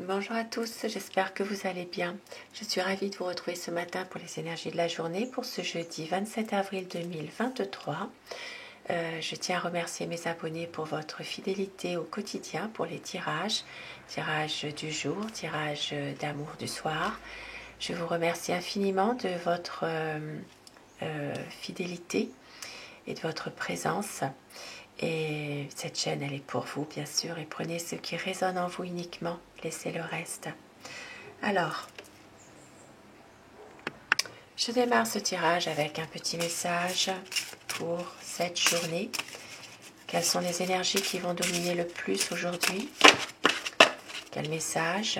Bonjour à tous, j'espère que vous allez bien. Je suis ravie de vous retrouver ce matin pour les énergies de la journée pour ce jeudi 27 avril 2023. Je tiens à remercier mes abonnés pour votre fidélité au quotidien pour les tirages du jour, tirage d'amour du soir. Je vous remercie infiniment de votre fidélité et de votre présence. Et cette chaîne, elle est pour vous, bien sûr, et prenez ce qui résonne en vous uniquement, laissez le reste. Alors, je démarre ce tirage avec un petit message pour cette journée. Quelles sont les énergies qui vont dominer le plus aujourd'hui? Quel message?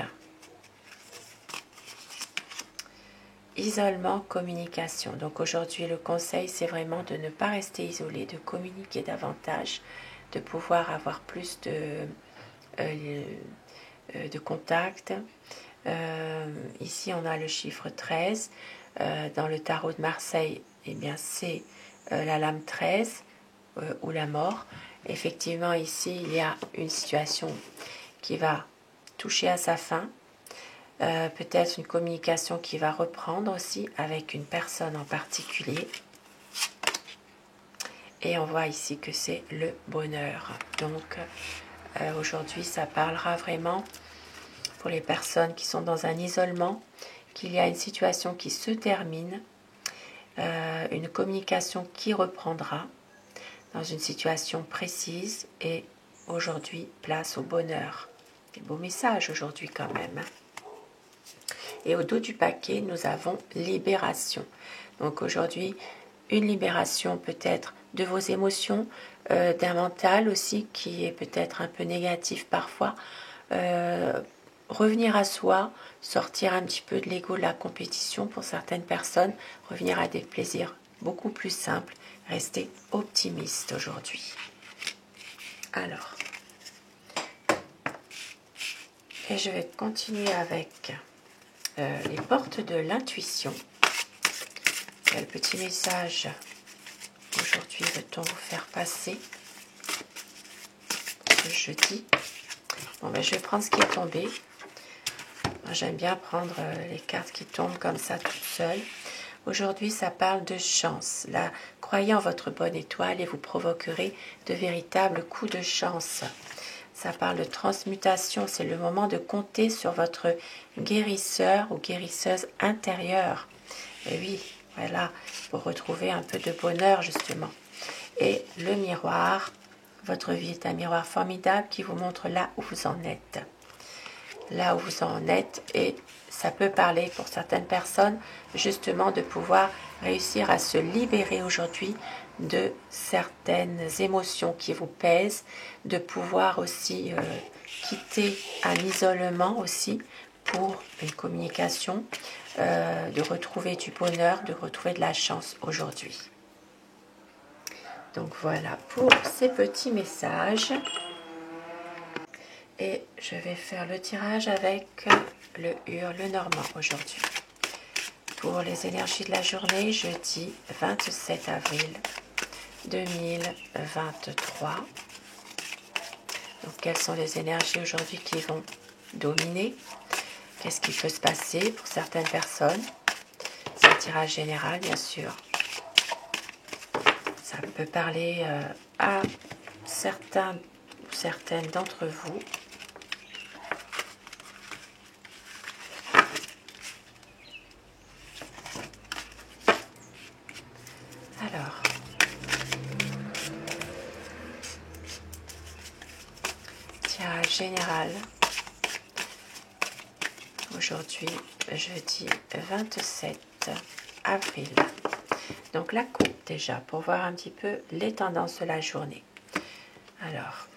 Isolement, communication. Donc aujourd'hui, le conseil, c'est vraiment de ne pas rester isolé, de communiquer davantage, de pouvoir avoir plus de contacts. Ici, on a le chiffre 13. Dans le tarot de Marseille, eh bien, c'est la lame 13 ou la mort. Effectivement, ici, il y a une situation qui va toucher à sa fin. Peut-être une communication qui va reprendre aussi avec une personne en particulier. Et on voit ici que c'est le bonheur. Donc, aujourd'hui, ça parlera vraiment pour les personnes qui sont dans un isolement, qu'il y a une situation qui se termine, une communication qui reprendra dans une situation précise et aujourd'hui, place au bonheur. Des beaux messages aujourd'hui quand même. Et au dos du paquet, nous avons libération. Donc aujourd'hui, une libération peut-être de vos émotions, d'un mental aussi qui est peut-être un peu négatif parfois. Revenir à soi, sortir un petit peu de l'ego de la compétition pour certaines personnes, revenir à des plaisirs beaucoup plus simples, rester optimiste aujourd'hui. Alors, et je vais continuer avec les portes de l'intuition. Quel petit message aujourd'hui veut-on vous faire passer ce jeudi? Bon, ben, je vais prendre ce qui est tombé. J'aime bien prendre les cartes qui tombent comme ça toutes seules. Aujourd'hui, ça parle de chance. Là, croyez en votre bonne étoile et vous provoquerez de véritables coups de chance. Ça parle de transmutation. C'est le moment de compter sur votre guérisseur ou guérisseuse intérieure. Et oui, voilà, pour retrouver un peu de bonheur justement. Et le miroir, votre vie est un miroir formidable qui vous montre là où vous en êtes. Là où vous en êtes, et ça peut parler pour certaines personnes justement de pouvoir réussir à se libérer aujourd'hui de certaines émotions qui vous pèsent, de pouvoir aussi quitter un isolement aussi pour une communication, de retrouver du bonheur, de retrouver de la chance aujourd'hui. Donc voilà pour ces petits messages. Et je vais faire le tirage avec le hurle normand aujourd'hui. Pour les énergies de la journée, jeudi 27 avril 2023. Donc, quelles sont les énergies aujourd'hui qui vont dominer? Qu'est-ce qui peut se passer pour certaines personnes? C'est un tirage général, bien sûr. Ça peut parler à certains ou certaines d'entre vous. Alors, tirage général. Aujourd'hui, jeudi 27 avril. Donc la coupe déjà, pour voir un petit peu les tendances de la journée. Alors,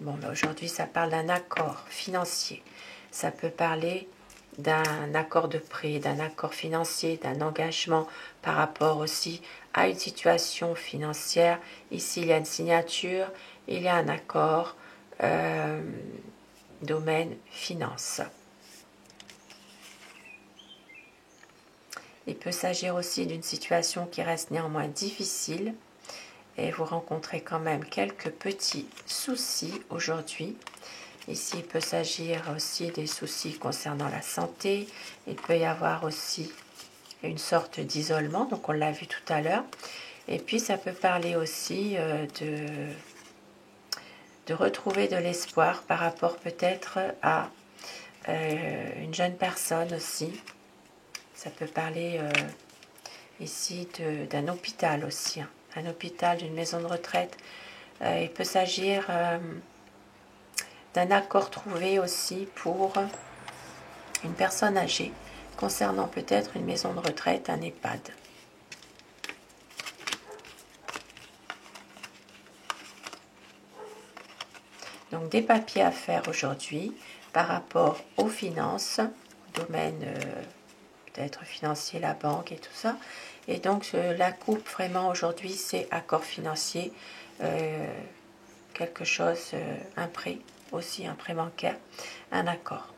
bon, ben aujourd'hui ça parle d'un accord financier. Ça peut parler d'un accord de prêt, d'un accord financier, d'un engagement par rapport aussi à une situation financière. Ici, il y a une signature, il y a un accord, domaine finance. Il peut s'agir aussi d'une situation qui reste néanmoins difficile et vous rencontrez quand même quelques petits soucis aujourd'hui. Ici, il peut s'agir aussi des soucis concernant la santé. Il peut y avoir aussi une sorte d'isolement, donc on l'a vu tout à l'heure. Et puis, ça peut parler aussi de retrouver de l'espoir par rapport peut-être à une jeune personne aussi. Ça peut parler ici d'un hôpital aussi, hein. Un hôpital, d'une maison de retraite. Il peut s'agir d'un accord trouvé aussi pour une personne âgée, concernant peut-être une maison de retraite, un EHPAD. Donc des papiers à faire aujourd'hui par rapport aux finances, au domaine peut-être financier, la banque et tout ça. Et donc la coupe vraiment aujourd'hui c'est accord financier, quelque chose, un prêt aussi, un prêt bancaire, un accord.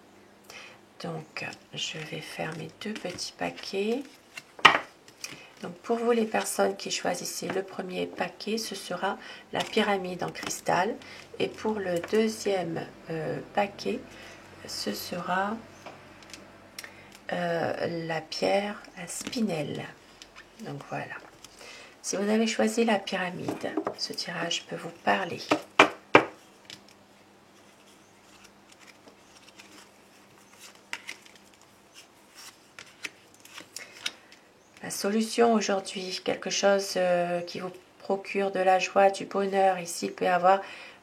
Donc je vais faire mes deux petits paquets. Donc pour vous les personnes qui choisissez le premier paquet, ce sera la pyramide en cristal. Et pour le deuxième paquet, ce sera la pierre spinel. Donc voilà. Si vous avez choisi la pyramide, ce tirage peut vous parler. La solution aujourd'hui, quelque chose qui vous procure de la joie, du bonheur. Ici, il peut y avoir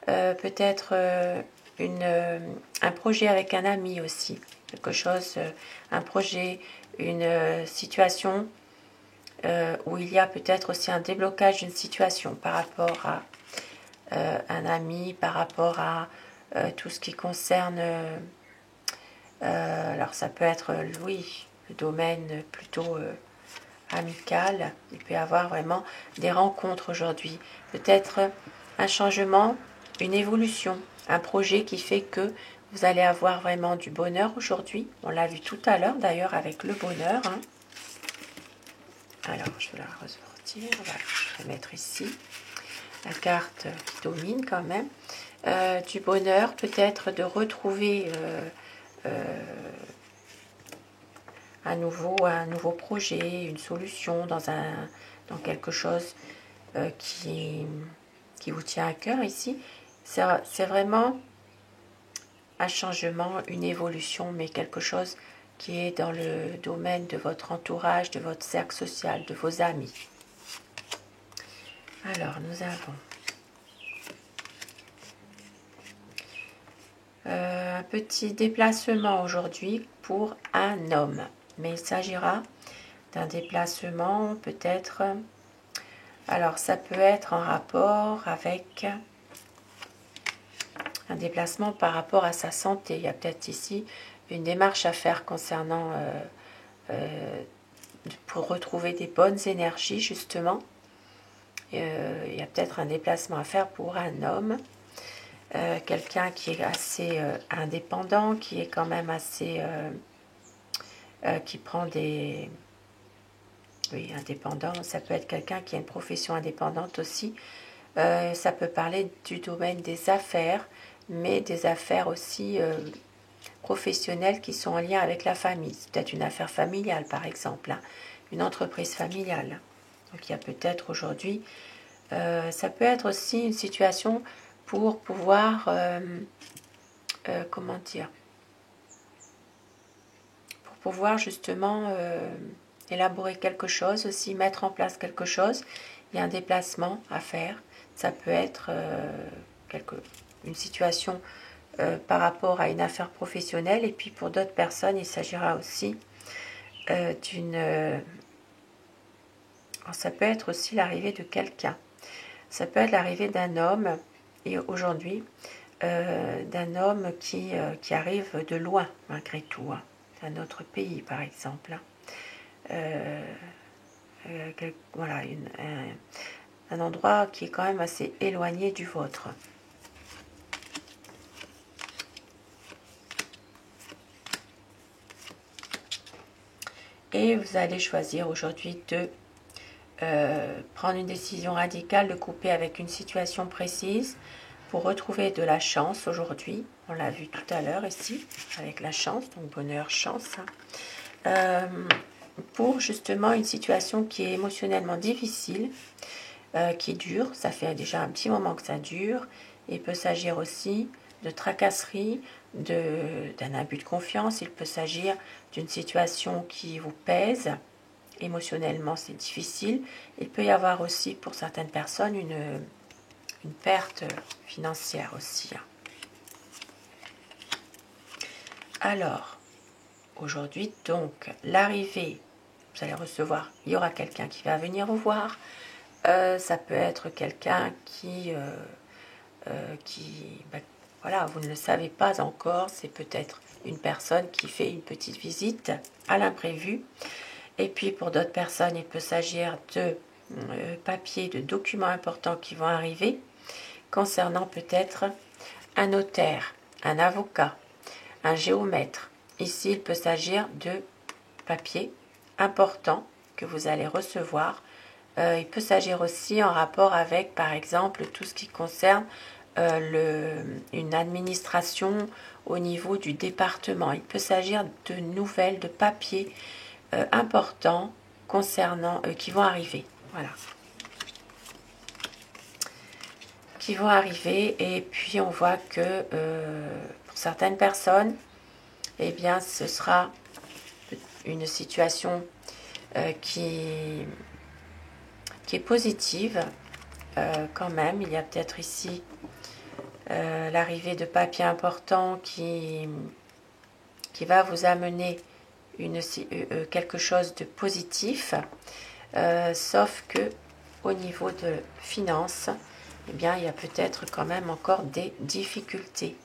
peut-être un projet avec un ami aussi. Quelque chose, un projet, une situation où il y a peut-être aussi un déblocage d'une situation par rapport à un ami, par rapport à tout ce qui concerne... alors ça peut être, oui, le domaine plutôt... amical. Il peut y avoir vraiment des rencontres aujourd'hui. Peut-être un changement, une évolution, un projet qui fait que vous allez avoir vraiment du bonheur aujourd'hui. On l'a vu tout à l'heure d'ailleurs avec le bonheur. Hein. Alors, je vais la ressortir. Voilà, je vais mettre ici la carte qui domine quand même. Du bonheur, peut-être de retrouver... un nouveau projet, une solution dans quelque chose qui vous tient à cœur ici. C'est vraiment un changement, une évolution, mais quelque chose qui est dans le domaine de votre entourage, de votre cercle social, de vos amis. Alors, nous avons un petit déplacement aujourd'hui pour un homme. Mais il s'agira d'un déplacement peut-être... Alors, ça peut être en rapport avec un déplacement par rapport à sa santé. Il y a peut-être ici une démarche à faire concernant... pour retrouver des bonnes énergies, justement. Il y a peut-être un déplacement à faire pour un homme. Quelqu'un qui est assez indépendant, qui est quand même assez... qui prend des... Oui, indépendant, ça peut être quelqu'un qui a une profession indépendante aussi. Ça peut parler du domaine des affaires, mais des affaires aussi professionnelles qui sont en lien avec la famille. Peut-être une affaire familiale, par exemple, hein, une entreprise familiale. Donc il y a peut-être aujourd'hui... ça peut être aussi une situation pour pouvoir... comment dire, pouvoir justement élaborer quelque chose aussi, mettre en place quelque chose. Il y a un déplacement à faire. Ça peut être une situation par rapport à une affaire professionnelle. Et puis pour d'autres personnes, il s'agira aussi d'une... ça peut être aussi l'arrivée de quelqu'un. Ça peut être l'arrivée d'un homme, et aujourd'hui, d'un homme qui arrive de loin, malgré tout, hein, d'un autre pays, par exemple. Voilà, un endroit qui est quand même assez éloigné du vôtre. Et vous allez choisir aujourd'hui de prendre une décision radicale, de couper avec une situation précise, pour retrouver de la chance aujourd'hui. On l'a vu tout à l'heure ici, avec la chance, donc bonheur, chance. Pour justement une situation qui est émotionnellement difficile, qui dure. Ça fait déjà un petit moment que ça dure. Il peut s'agir aussi de tracasserie, d'un abus de confiance. Il peut s'agir d'une situation qui vous pèse. Émotionnellement, c'est difficile. Il peut y avoir aussi, pour certaines personnes, une perte financière aussi. Alors, aujourd'hui, donc, l'arrivée, vous allez recevoir, il y aura quelqu'un qui va venir vous voir. Ça peut être quelqu'un voilà, vous ne le savez pas encore. C'est peut-être une personne qui fait une petite visite à l'imprévu. Et puis, pour d'autres personnes, il peut s'agir de papiers, de documents importants qui vont arriver concernant peut-être un notaire, un avocat, un géomètre. Ici, il peut s'agir de papiers importants que vous allez recevoir. Il peut s'agir aussi en rapport avec, par exemple, tout ce qui concerne une administration au niveau du département. Il peut s'agir de nouvelles, de papiers importants concernant qui vont arriver. Voilà. Qui vont arriver, et puis on voit que pour certaines personnes, eh bien, ce sera une situation qui est positive quand même. Il y a peut-être ici l'arrivée de papiers importants qui va vous amener quelque chose de positif, sauf que au niveau de finances, eh bien, il y a peut-être quand même encore des difficultés,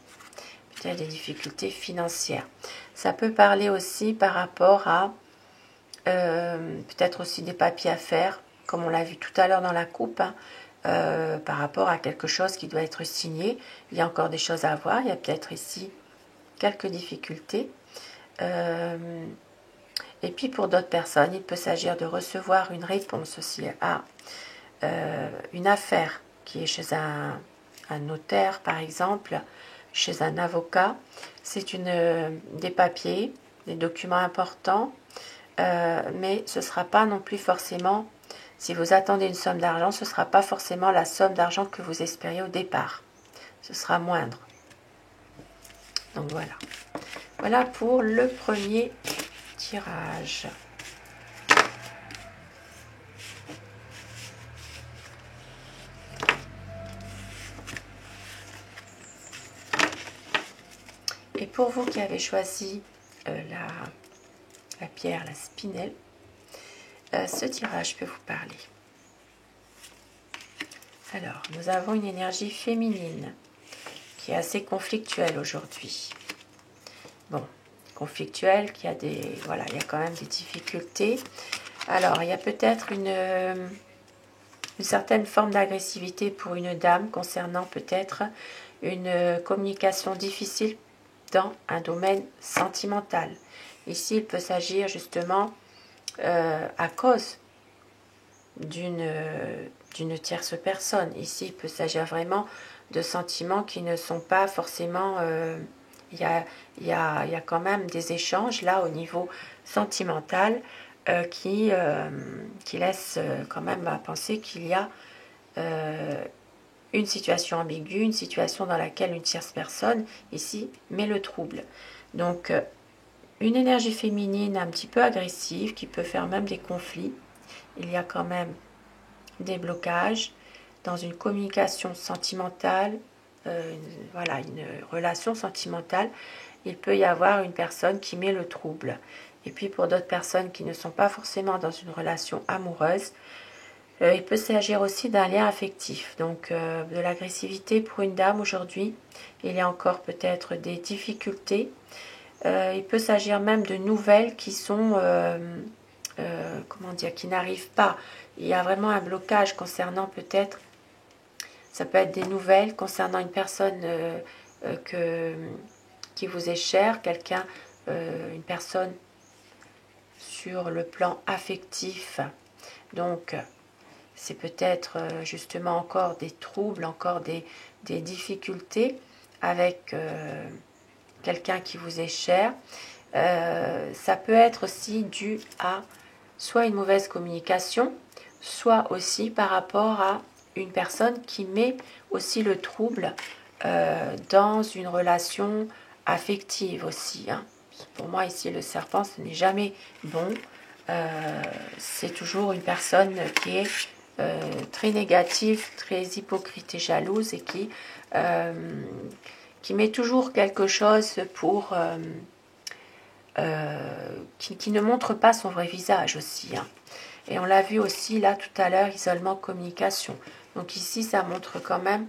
peut-être des difficultés financières. Ça peut parler aussi par rapport à peut-être aussi des papiers à faire, comme on l'a vu tout à l'heure dans la coupe, hein, par rapport à quelque chose qui doit être signé. Il y a encore des choses à voir. Il y a peut-être ici quelques difficultés. Et puis pour d'autres personnes, il peut s'agir de recevoir une réponse aussi à une affaire qui est chez un notaire, par exemple, chez un avocat. C'est des papiers, des documents importants, mais ce ne sera pas non plus forcément, si vous attendez une somme d'argent, ce ne sera pas forcément la somme d'argent que vous espériez au départ. Ce sera moindre. Donc voilà. Voilà pour le premier tirage. Et pour vous qui avez choisi la pierre, la spinelle, ce tirage peut vous parler. Alors, nous avons une énergie féminine qui est assez conflictuelle aujourd'hui. Bon, conflictuelle, il y a quand même des difficultés. Alors, il y a peut-être une certaine forme d'agressivité pour une dame concernant peut-être une communication difficile dans un domaine sentimental. Ici, il peut s'agir justement à cause d'une tierce personne. Ici, il peut s'agir vraiment de sentiments qui ne sont pas forcément... il y a quand même des échanges là au niveau sentimental qui laissent quand même à penser qu'il y a une situation ambiguë, une situation dans laquelle une tierce personne ici met le trouble. Donc une énergie féminine un petit peu agressive qui peut faire même des conflits. Il y a quand même des blocages dans une communication sentimentale, une relation sentimentale. Il peut y avoir une personne qui met le trouble. Et puis pour d'autres personnes qui ne sont pas forcément dans une relation amoureuse, il peut s'agir aussi d'un lien affectif. Donc de l'agressivité pour une dame aujourd'hui. Il y a encore peut-être des difficultés. Il peut s'agir même de nouvelles qui sont, qui n'arrivent pas. Il y a vraiment un blocage concernant peut-être, ça peut être des nouvelles concernant une personne qui vous est chère, quelqu'un, une personne sur le plan affectif. Donc, c'est peut-être justement encore des troubles, encore des difficultés avec quelqu'un qui vous est cher. Ça peut être aussi dû à soit une mauvaise communication, soit aussi par rapport à une personne qui met aussi le trouble dans une relation affective aussi. Hein. Pour moi ici le serpent ce n'est jamais bon. C'est toujours une personne qui est très négative, très hypocrite et jalouse et qui met toujours quelque chose pour qui ne montre pas son vrai visage aussi. Hein. Et on l'a vu aussi là tout à l'heure, isolement, communication. Donc ici, ça montre quand même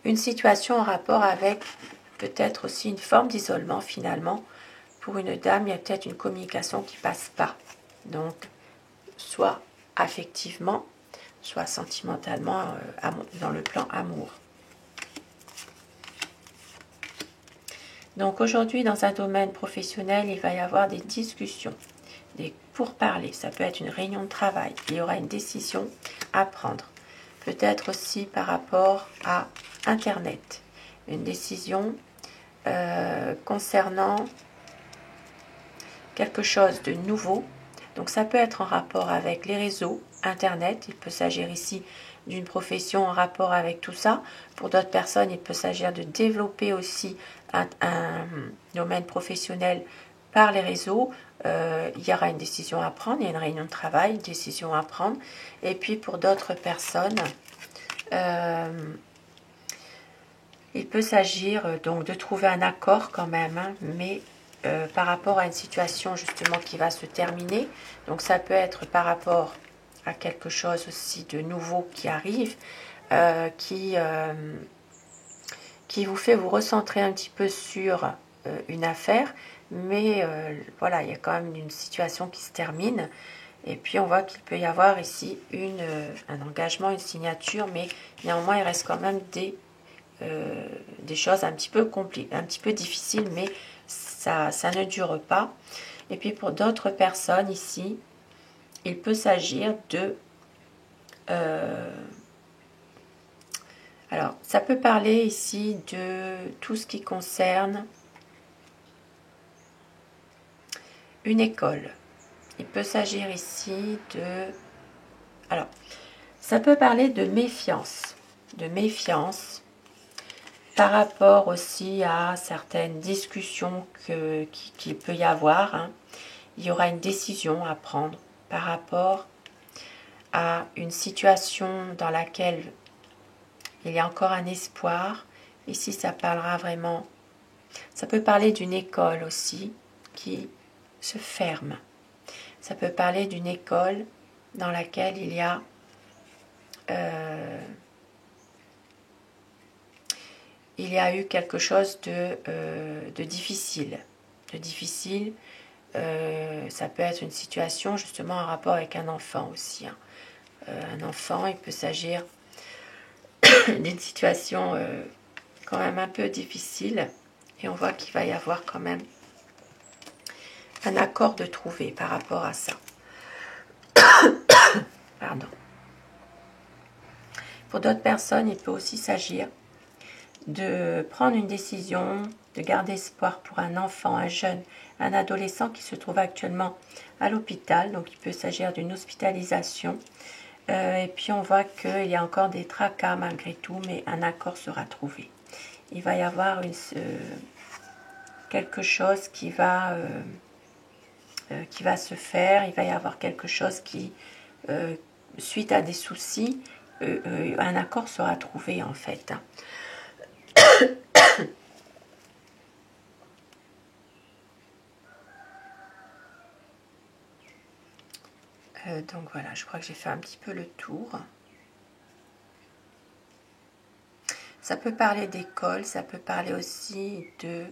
une situation en rapport avec peut-être aussi une forme d'isolement finalement. Pour une dame, il y a peut-être une communication qui passe pas. Donc, soit affectivement, soit sentimentalement dans le plan amour. Donc aujourd'hui, dans un domaine professionnel, il va y avoir des discussions, des pourparlers. Ça peut être une réunion de travail. Il y aura une décision à prendre. Peut-être aussi par rapport à Internet. Une décision concernant quelque chose de nouveau. Donc ça peut être en rapport avec les réseaux, Internet. Il peut s'agir ici d'une profession en rapport avec tout ça. Pour d'autres personnes, il peut s'agir de développer aussi un domaine professionnel par les réseaux. Il y aura une décision à prendre, il y a une réunion de travail, une décision à prendre. Et puis pour d'autres personnes, il peut s'agir donc de trouver un accord quand même, hein, mais par rapport à une situation justement qui va se terminer. Donc ça peut être par rapport à quelque chose aussi de nouveau qui arrive, qui vous fait vous recentrer un petit peu sur une affaire, mais voilà, il y a quand même une situation qui se termine. Et puis on voit qu'il peut y avoir ici un engagement, une signature, mais néanmoins il reste quand même des choses un petit peu difficiles, mais ça ne dure pas. Et puis pour d'autres personnes ici, il peut s'agir de... alors, ça peut parler ici de tout ce qui concerne une école. Il peut s'agir ici de... alors, ça peut parler de méfiance. De méfiance par rapport aussi à certaines discussions qu'il peut y avoir. Hein. Il y aura une décision à prendre par rapport à une situation dans laquelle il y a encore un espoir. Ici, ça parlera vraiment... ça peut parler d'une école aussi qui se ferme. Ça peut parler d'une école dans laquelle il y a eu quelque chose de difficile. Ça peut être une situation justement en rapport avec un enfant aussi. Hein. Un enfant, il peut s'agir d'une situation quand même un peu difficile. Et on voit qu'il va y avoir quand même un accord de trouver par rapport à ça. Pardon. Pour d'autres personnes, il peut aussi s'agir de prendre une décision, de garder espoir pour un enfant, un jeune, un adolescent qui se trouve actuellement à l'hôpital. Donc il peut s'agir d'une hospitalisation. Et puis on voit qu'il y a encore des tracas malgré tout, mais un accord sera trouvé. Il va y avoir quelque chose qui va se faire. Il va y avoir quelque chose qui, suite à des soucis, un accord sera trouvé en fait. Donc voilà, je crois que j'ai fait un petit peu le tour. Ça peut parler d'école, ça peut parler aussi de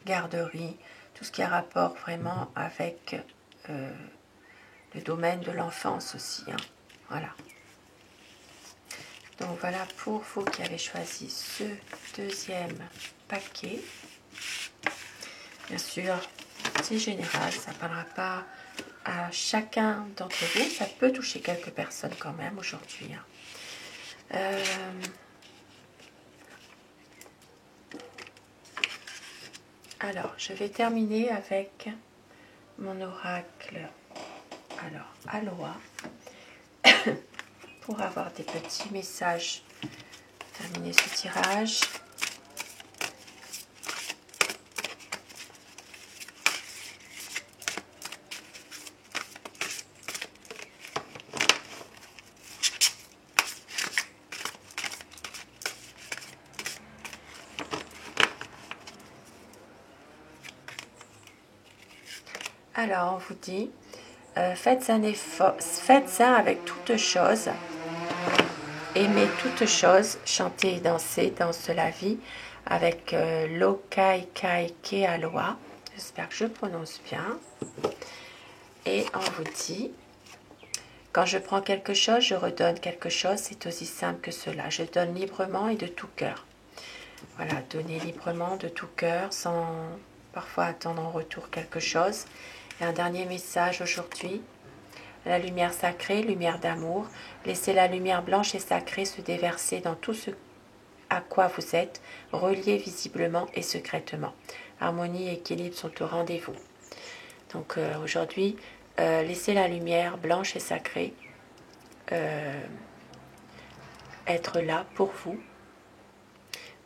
garderie, tout ce qui a rapport vraiment avec le domaine de l'enfance aussi. Hein. Voilà. Donc voilà pour vous qui avez choisi ce deuxième paquet. Bien sûr, c'est général, ça ne parlera pas à chacun d'entre vous. Ça peut toucher quelques personnes quand même aujourd'hui. Alors, je vais terminer avec mon oracle. Alors, Aloha, pour avoir des petits messages, terminer ce tirage. Alors, on vous dit, faites un effort, faites ça avec toute chose, aimez toute chose, chantez et dansez, danse de la vie, avec Lokai Kai Ke Aloha. J'espère que je prononce bien. Et on vous dit, quand je prends quelque chose, je redonne quelque chose, c'est aussi simple que cela. Je donne librement et de tout cœur. Voilà, donner librement de tout cœur, sans parfois attendre en retour quelque chose. Et un dernier message aujourd'hui, la lumière sacrée, lumière d'amour, laissez la lumière blanche et sacrée se déverser dans tout ce à quoi vous êtes, reliés visiblement et secrètement. Harmonie et équilibre sont au rendez-vous. Donc aujourd'hui, laissez la lumière blanche et sacrée être là pour vous.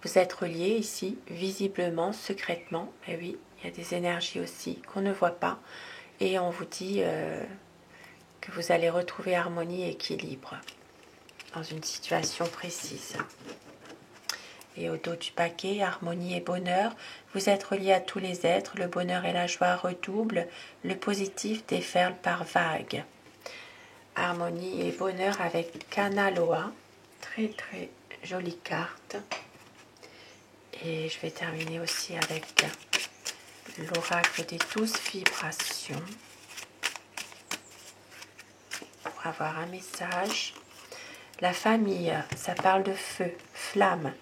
Vous êtes reliés ici, visiblement, secrètement. Et oui, il y a des énergies aussi qu'on ne voit pas. Et on vous dit que vous allez retrouver harmonie et équilibre dans une situation précise. Et au dos du paquet, harmonie et bonheur, vous êtes reliés à tous les êtres, le bonheur et la joie redoublent, le positif déferle par vagues. Harmonie et bonheur avec Kanaloa, très très jolie carte. Et je vais terminer aussi avec l'oracle des 12 vibrations pour avoir un message. La famille, ça parle de feu, flamme.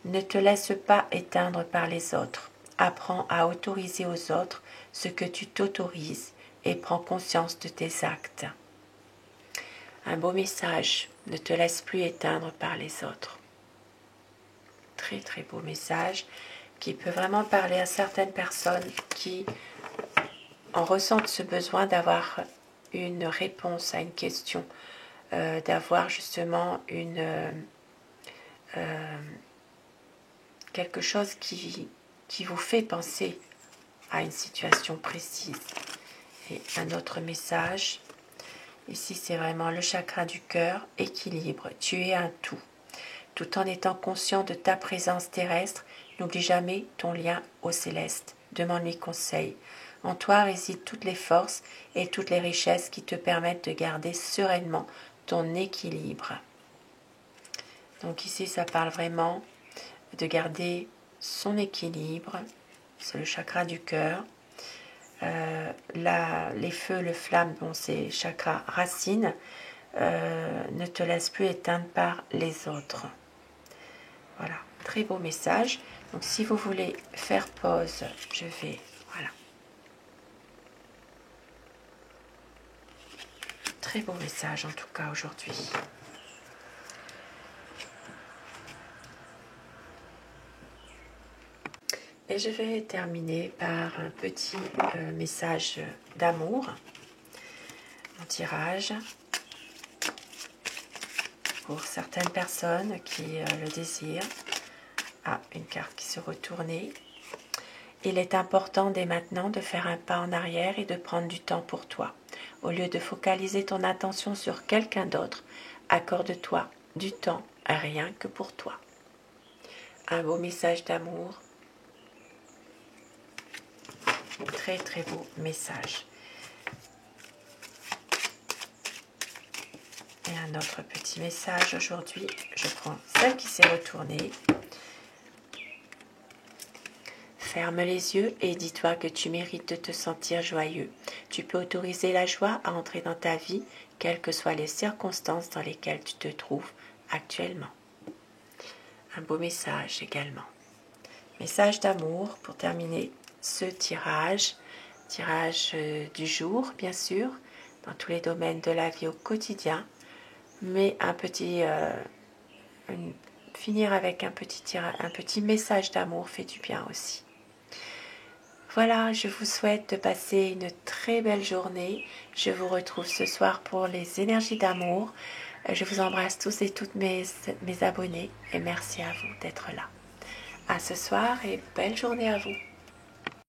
Ne te laisse pas éteindre par les autres. Apprends à autoriser aux autres ce que tu t'autorises et prends conscience de tes actes. Un beau message, ne te laisse plus éteindre par les autres. Très très beau message qui peut vraiment parler à certaines personnes qui en ressentent ce besoin d'avoir une réponse à une question, d'avoir justement quelque chose qui vous fait penser à une situation précise. Et un autre message, ici c'est vraiment le chakra du cœur, équilibre, tu es un tout. Tout en étant conscient de ta présence terrestre, n'oublie jamais ton lien au céleste. Demande-lui conseil. En toi résident toutes les forces et toutes les richesses qui te permettent de garder sereinement ton équilibre. Donc ici, ça parle vraiment de garder son équilibre. C'est le chakra du cœur. Les feux, le flamme, bon, c'est chakra racine. Ne te laisse plus éteindre par les autres. Voilà, très beau message. Donc si vous voulez faire pause, je vais, voilà. Très beau message en tout cas aujourd'hui. Et je vais terminer par un petit message d'amour. Mon tirage pour certaines personnes qui le désirent. Ah, une carte qui se retournait. Il est important dès maintenant de faire un pas en arrière et de prendre du temps pour toi. Au lieu de focaliser ton attention sur quelqu'un d'autre, accorde-toi du temps rien que pour toi. Un beau message d'amour. Très très beau message. Et un autre petit message aujourd'hui. Je prends celle qui s'est retournée. Ferme les yeux et dis-toi que tu mérites de te sentir joyeux. Tu peux autoriser la joie à entrer dans ta vie, quelles que soient les circonstances dans lesquelles tu te trouves actuellement. Un beau message également. Message d'amour pour terminer ce tirage. tirage du jour, bien sûr, dans tous les domaines de la vie au quotidien, mais finir avec un petit message d'amour fait du bien aussi. Voilà, je vous souhaite de passer une très belle journée. Je vous retrouve ce soir pour les énergies d'amour. Je vous embrasse tous et toutes mes abonnés et merci à vous d'être là. À ce soir et belle journée à vous.